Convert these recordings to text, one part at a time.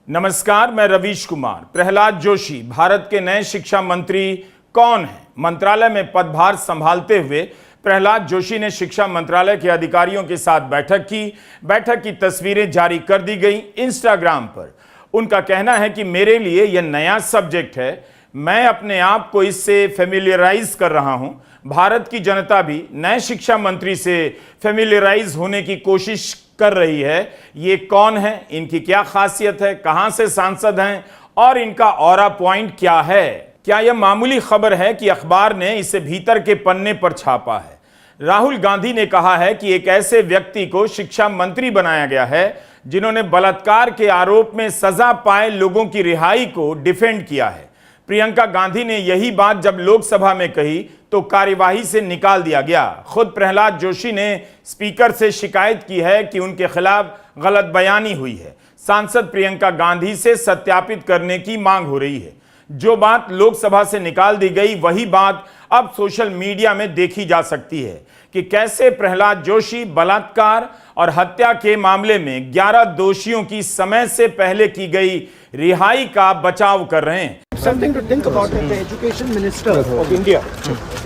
नमस्कार, मैं रवीश कुमार। प्रहलाद जोशी भारत के नए शिक्षा मंत्री कौन हैं? मंत्रालय में पदभार संभालते हुए प्रहलाद जोशी ने शिक्षा मंत्रालय के अधिकारियों के साथ बैठक की तस्वीरें जारी कर दी गई इंस्टाग्राम पर। उनका कहना है कि मेरे लिए यह नया सब्जेक्ट है, मैं अपने आप को इससे फेमिलियराइज कर रहा हूं। भारत की जनता भी नए शिक्षा मंत्री से फेमिलियराइज होने की कोशिश कर रही है। ये कौन है, इनकी क्या खासियत है, कहां से सांसद हैं और इनका ऑरा पॉइंट क्या है? क्या यह मामूली खबर है कि अखबार ने इसे भीतर के पन्ने पर छापा है? राहुल गांधी ने कहा है कि एक ऐसे व्यक्ति को शिक्षा मंत्री बनाया गया है जिन्होंने बलात्कार के आरोप में सजा पाए लोगों की रिहाई को डिफेंड किया है। प्रियंका गांधी ने यही बात जब लोकसभा में कही तो कार्यवाही से निकाल दिया गया। खुद प्रहलाद जोशी ने स्पीकर से शिकायत की है कि उनके खिलाफ गलत बयानी हुई है। सांसद प्रियंका गांधी से सत्यापित करने की मांग हो रही है। जो बात लोकसभा से निकाल दी गई वही बात अब सोशल मीडिया में देखी जा सकती है कि कैसे प्रहलाद जोशी बलात्कार और हत्या के मामले में 11 दोषियों की समय से पहले की गई रिहाई का बचाव कर रहे हैं। Something to think about it, the education minister of India,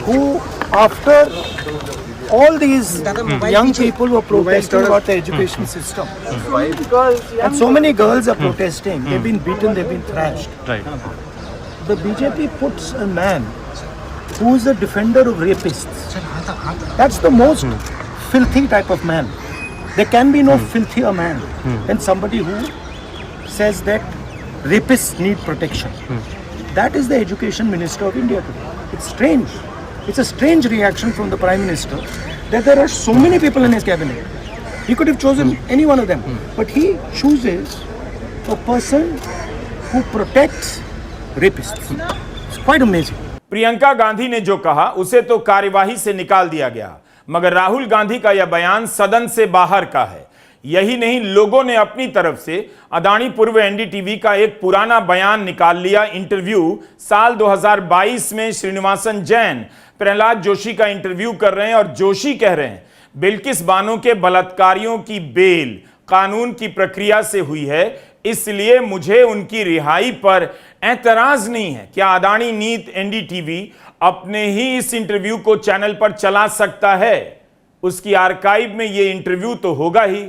who after all these young people were protesting about the education system, and so many girls are protesting, they've been beaten, they've been thrashed. The BJP puts a man who is a defender of rapists. That's the most filthy type of man. There can be no filthier man than somebody who says that rapists need protection. That is the education minister of India today. It's strange. It's a strange reaction from the Prime Minister that there are so many people in his cabinet. He could have chosen any one of them, but he chooses a person who protects rapists. It's quite amazing. Priyanka Gandhi ने जो कहा उसे तो कार्यवाही से निकाल दिया गया, मगर राहुल गांधी का यह बयान सदन से बाहर का है। यही नहीं, लोगों ने अपनी तरफ से अदानी पूर्व एनडीटीवी का एक पुराना बयान निकाल लिया। इंटरव्यू साल 2022 में श्रीनिवासन जैन प्रहलाद जोशी का इंटरव्यू कर रहे हैं और जोशी कह रहे हैं बिल्किस बानो के बलात्कारियों की बेल कानून की प्रक्रिया से हुई है, इसलिए मुझे उनकी रिहाई पर एतराज नहीं है। क्या अदानी नीत एनडीटीवी अपने ही इस इंटरव्यू को चैनल पर चला सकता है? उसकी आर्काइव में यह इंटरव्यू तो होगा ही।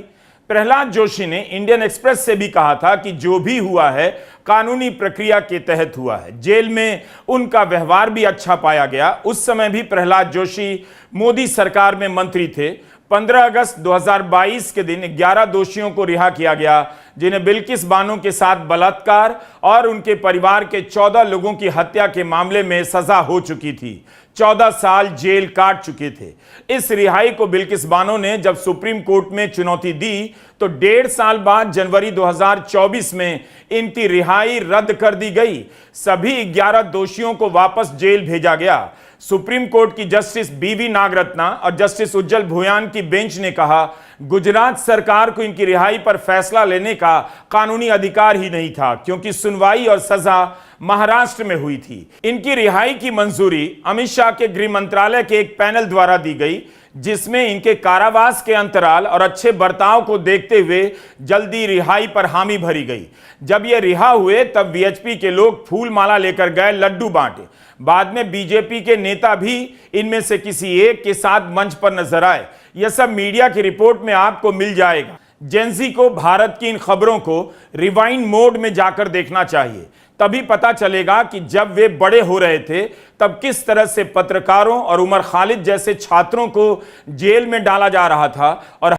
प्रहलाद जोशी ने इंडियन एक्सप्रेस से भी कहा था कि जो भी हुआ है कानूनी प्रक्रिया के तहत हुआ है। जेल में उनका व्यवहार भी अच्छा पाया गया। उस समय भी प्रहलाद जोशी मोदी सरकार में मंत्री थे। 15 अगस्त 2022 के दिन 11 दोषियों को रिहा किया गया, जिन्हें बिल्किस बानो के साथ बलात्कार और उनके परिवार के 14 लोगों की हत्या के मामले में सजा हो चुकी थी। 14 साल जेल काट चुके थे। इस रिहाई को बिल्किस बानो ने जब सुप्रीम कोर्ट में चुनौती दी तो 1.5 साल बाद जनवरी 2024 में इनकी रिहाई रद्द कर दी गई। सभी 11 दोषियों को वापस जेल भेजा गया। सुप्रीम कोर्ट की जस्टिस बीवी नागरत्ना और जस्टिस उज्जवल भुयान की बेंच ने कहा गुजरात सरकार को इनकी रिहाई पर फैसला लेने का कानूनी अधिकार ही नहीं था, क्योंकि सुनवाई और सजा महाराष्ट्र में हुई थी। इनकी रिहाई की मंजूरी अमित शाह के गृह मंत्रालय के एक पैनल द्वारा दी गई, जिसमें इनके कारावास के अंतराल और अच्छे बर्ताव को देखते हुए जल्दी रिहाई पर हामी भरी गई। जब ये रिहा हुए तब वीएचपी के लोग फूल माला लेकर गए, लड्डू बांटे। बाद में बीजेपी के नेता भी इनमें से किसी एक के साथ मंच पर नजर आए। यह सब मीडिया की रिपोर्ट में आपको मिल जाएगा। जेंजी को भारत की इन खबरों को रिवाइंड मोड में जाकर देखना चाहिए, तभी पता चलेगा कि जब वे बड़े हो रहे थे तब किस तरह से पत्रकारों और उमर खालिद जैसे छात्रों को जेल में डाला जा रहा था और